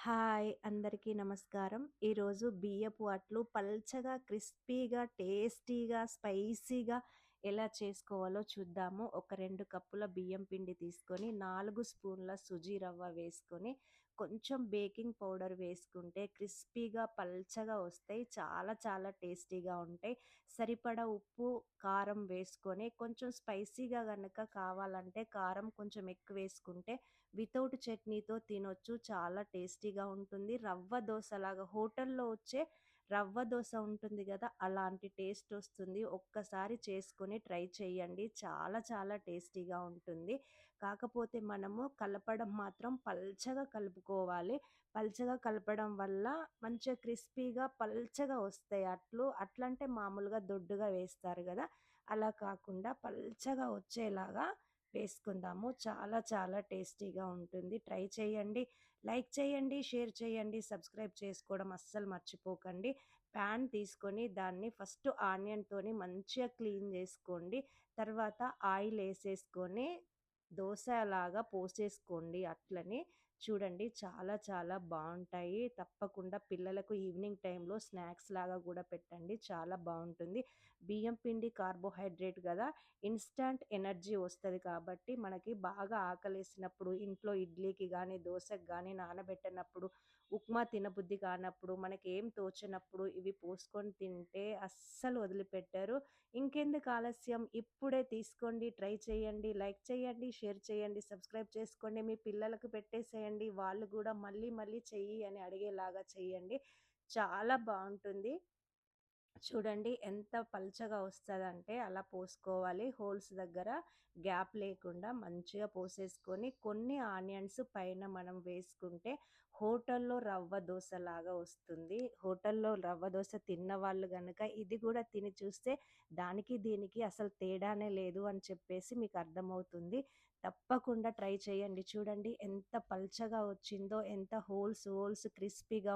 Hi! అందరికీ నమస్కారం. ఈరోజు బియ్యపు అట్లు పల్చగా, క్రిస్పీగా, టేస్టీగా, స్పైసీగా ఎలా చేసుకోవాలో చూద్దాము. ఒక 2 కప్పుల బియ్యం పిండి తీసుకొని, 4 స్పూన్ల సుజీ రవ్వ వేసుకొని, కొంచెం బేకింగ్ పౌడర్ వేసుకుంటే క్రిస్పీగా, పల్చగా వస్తాయి. చాలా చాలా టేస్టీగా ఉంటాయి. సరిపడా ఉప్పు, కారం వేసుకొని, కొంచెం స్పైసీగా గనక కావాలంటే కారం కొంచెం ఎక్కువేసుకుంటే వితౌట్ చట్నీతో తినొచ్చు. చాలా టేస్టీగా ఉంటుంది. రవ్వ దోసలాగా హోటల్‌లో వచ్చే రవ్వ దోస ఉంటుంది గదా! అలాంటి టేస్ట్ వస్తుంది. ఒక్కసారి చేసుకొని ట్రై చేయండి. చాలా చాలా టేస్టీగా ఉంటుంది. కాకపోతే మనము కలపడం మాత్రం పల్చగా కలుపుకోవాలి. పల్చగా కలపడం వల్ల మంచిగా క్రిస్పీగా పల్చగా వస్తాయి అట్లు. అట్లంటే మామూలుగా దొడ్డుగా వేస్తారు గదా! అలా కాకుండా పల్చగా వచ్చేలాగా వేసుకుందాము. చాలా చాలా టేస్టీగా ఉంటుంది. ట్రై చేయండి. లైక్ చేయండి, షేర్ చేయండి, సబ్స్క్రైబ్ చేసుకోవడం అస్సలు మర్చిపోకండి. ప్యాన్ తీసుకొని దాన్ని ఫస్ట్ ఆనియన్‌తోని మంచిగా క్లీన్ చేసుకోండి. తర్వాత ఆయిల్ ఏసేసుకొని దోసలాగా పోసేసుకోండి అట్లని. చూడండి చాలా చాలా బావుంటాయి. తప్పకుండా పిల్లలకు ఈవినింగ్ టైంలో స్నాక్స్ లాగా గూడా పెట్టండి. చాలా బావుంటుంది. బియ్యం పిండి కార్బోహైడ్రేట్ గదా! ఇన్‌స్టాంట్ ఎనర్జీ వస్తది కాబట్టి మనకి బాగా ఆకలేసినప్పుడు ఇంట్లో ఇడ్లీకి గానీ, దోసకి గానీ నానబెట్టనప్పుడు, ఉప్మా తినబుద్ధి కానప్పుడు, మనకేం తోచనప్పుడు ఇవి పోసుకొని తింటే అస్సలు వదిలిపెట్టరు. ఇంకెందుకు ఆలస్యం ఇప్పుడే తీసుకోండి, ట్రై చేయండి, లైక్ చేయండి, షేర్ చేయండి, సబ్స్క్రైబ్ చేసుకోండి. మీ పిల్లలకు పెట్టేసేయండి. వాళ్ళు గూడా మళ్ళీ మళ్ళీ చెయ్యి అని అడిగేలాగా చేయండి. చాలా బావుంటుంది. చూడండి ఎంత పల్చగా వస్తదంటే అలా పోసుకోవాలి. హోల్స్ దగ్గర గ్యాప్ లేకుండా మంచిగా పోసేసుకొని, కొన్ని ఆనియన్స్ పైన మనం వేసుకుంటే హోటల్‌లో రవ్వ దోసలాగా వస్తుంది. హోటల్‌లో రవ్వ దోస తిన్న వాళ్ళు గనక ఇది గూడా తిని చూస్తే దానికి, దీనికి అసలు తేడానే లేదు అని చెప్పేసి మీకు అర్థమవుతుంది. తప్పకుండా ట్రై చేయండి. చూడండి ఎంత పల్చగా వచ్చిందో, ఎంత హోల్స్ హోల్స్ క్రిస్పీగా